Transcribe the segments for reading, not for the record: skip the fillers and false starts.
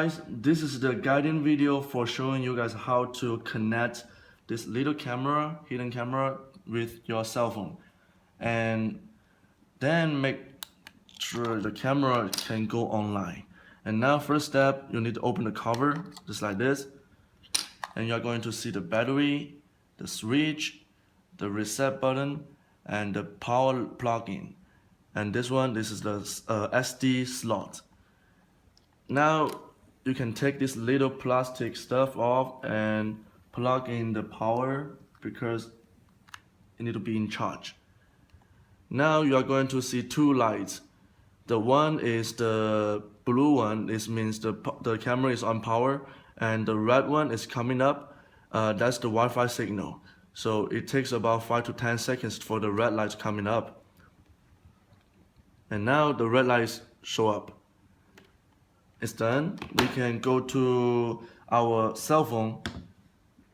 Guys, this is the guiding video for showing you guys how to connect this little camera, hidden camera, with your cell phone, and then make sure the camera can go online. And now first step, you need to open the cover just like this, and you're going to see the battery, the switch, the reset button, and the power plug-in. And this is the SD slot. Now you can take this little plastic stuff off and plug in the power because it need to be in charge. Now you are going to see two lights. The one is the blue one. This means the camera is on power, and the red one is coming up. That's the Wi-Fi signal. So it takes about 5 to 10 seconds for the red lights coming up. And now the red lights show up. It's done. We can go to our cell phone,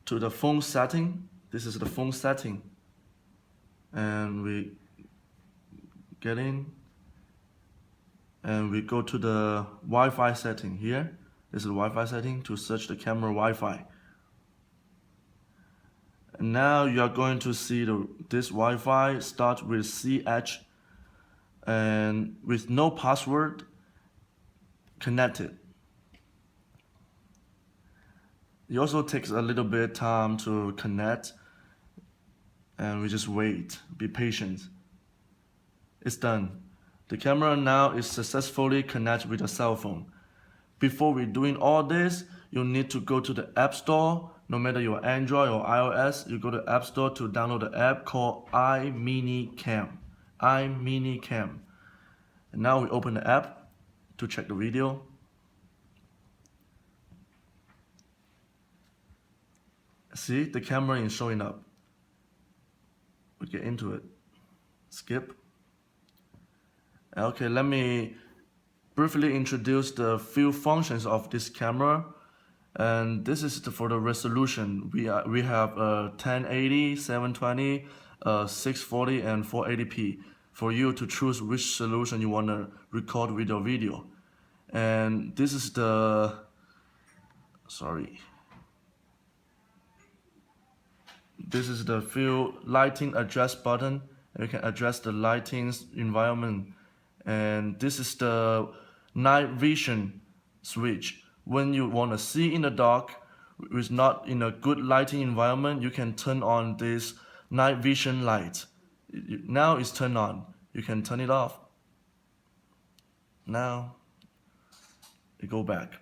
to the phone setting. This is the phone setting. And we get in. And we go to the Wi-Fi setting here. This is the Wi-Fi setting to search the camera Wi-Fi. And now you are going to see this Wi-Fi start with CH and with no password connected. It also takes a little bit of time to connect, and we just wait, be patient. It's done. The camera now is successfully connected with a cell phone. Before we're doing all this, you need to go to the App Store. No matter your Android or iOS, you go to the App Store to download the app called iMiniCam. iMiniCam. And now we open the app to check the video. See, the camera is showing up. We get into it. Skip. Okay, let me briefly introduce the few functions of this camera. And this is for the resolution. We have 1080, 720, 640, and 480p for you to choose which solution you want to record with your video. And this is the few lighting adjust button. You can adjust the lighting's environment. And this is the night vision switch. When you want to see in the dark, with not in a good lighting environment, you can turn on this night vision light. Now it's turned on. You can turn it off. Now it go back.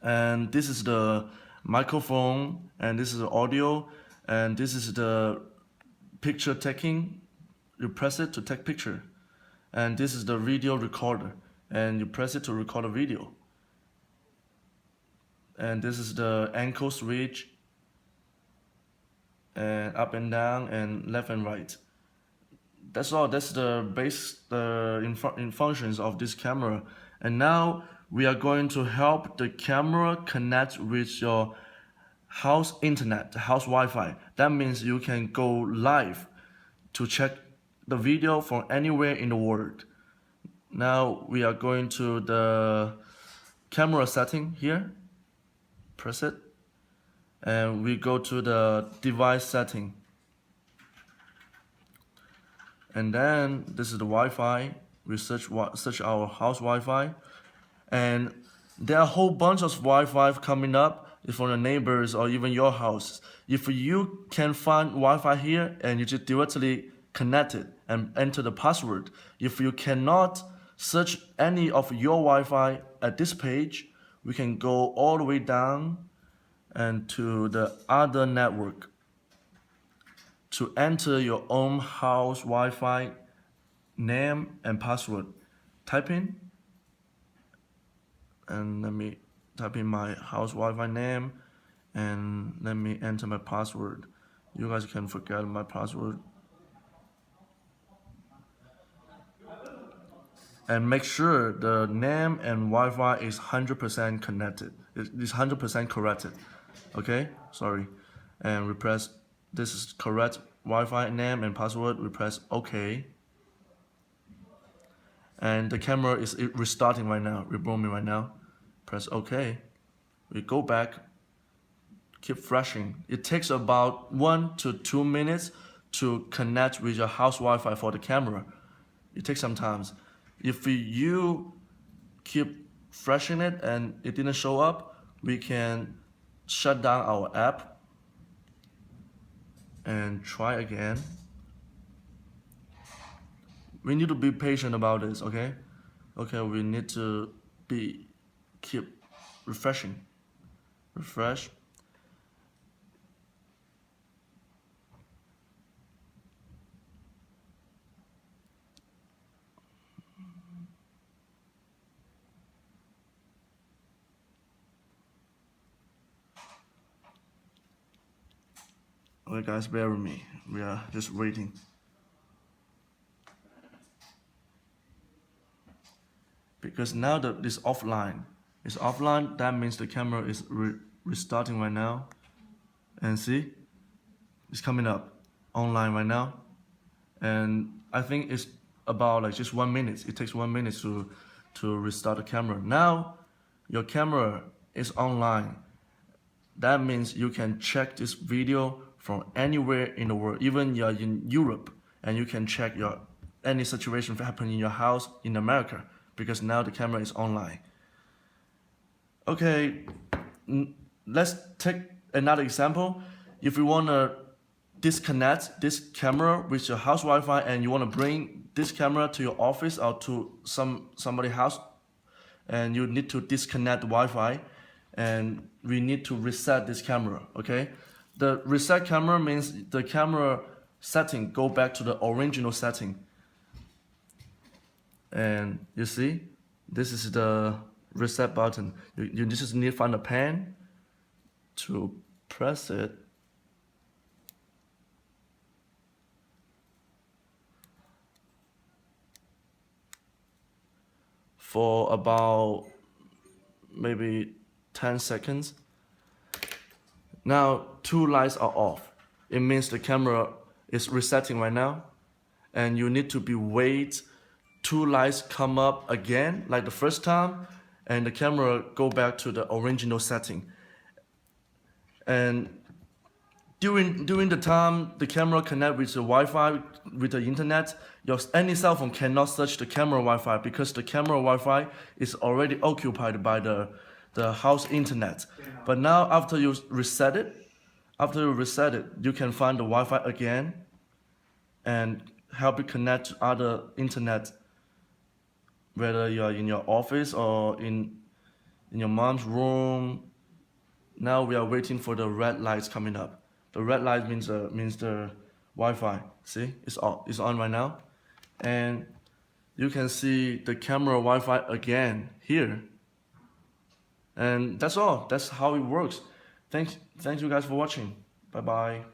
And this is the microphone, and this is the audio, and this is the picture taking. You press it to take picture. And this is the video recorder, and you press it to record a video. And this is the ankle switch, and up and down, and left and right. That's all. That's the base in functions of this camera. And now we are going to help the camera connect with your house internet, house Wi-Fi. That means you can go live to check the video from anywhere in the world. Now we are going to the camera setting here. Press it, and we go to the device setting, and then this is the Wi-Fi. We search our house Wi-Fi, and there are a whole bunch of Wi-Fi coming up from the neighbors or even your house. If you can find Wi-Fi here, and you just directly connect it and enter the password. If you cannot search any of your Wi-Fi at this page, we can go all the way down and to the other network to enter your own house Wi-Fi name and password. Type in, and let me type in my house Wi-Fi name, and let me enter my password. You guys can forget my password. And make sure the name and Wi-Fi is 100% connected. It's 100% corrected. Okay, sorry. And we press, this is correct Wi-Fi name and password. We press OK. And the camera is restarting right now, rebooting right now. press OK. We go back, keep flashing. It takes about 1 to 2 minutes to connect with your house Wi-Fi for the camera. It takes some time. If you keep flashing it and it didn't show up, we can shut down our app and try again. We need to be patient about this, okay? Okay, we need to keep refreshing. Refresh. Okay guys, bear with me. We are just waiting. Because now that this offline is offline, that means the camera is restarting right now. And see, it's coming up online right now. And I think it's about like just 1 minute. It takes 1 minute to restart the camera. Now your camera is online. That means you can check this video from anywhere in the world, even you're in Europe, and you can check any situation happening in your house in America, because now the camera is online. Okay, let's take another example. If you want to disconnect this camera with your house Wi-Fi and you want to bring this camera to your office or to somebody's house, and you need to disconnect the Wi-Fi, and we need to reset this camera, okay? The reset camera means the camera setting go back to the original setting. And you see, this is the reset button. You just need to find a pen to press it. For about maybe 10 seconds. Now 2 lights are off. It means the camera is resetting right now, and you need to wait 2 lights come up again like the first time, and the camera go back to the original setting. And during the time the camera connect with the Wi-Fi, with the internet, any cell phone cannot search the camera Wi-Fi, because the camera Wi-Fi is already occupied by the house internet. But now after you reset it, you can find the Wi-Fi again and help it connect to other internet, whether you are in your office or in your mom's room. Now we are waiting for the red lights coming up. The red light means the Wi-Fi. See, it's on right now, and you can see the camera Wi-Fi again here. And that's all. That's how it works. Thanks you guys for watching. Bye bye.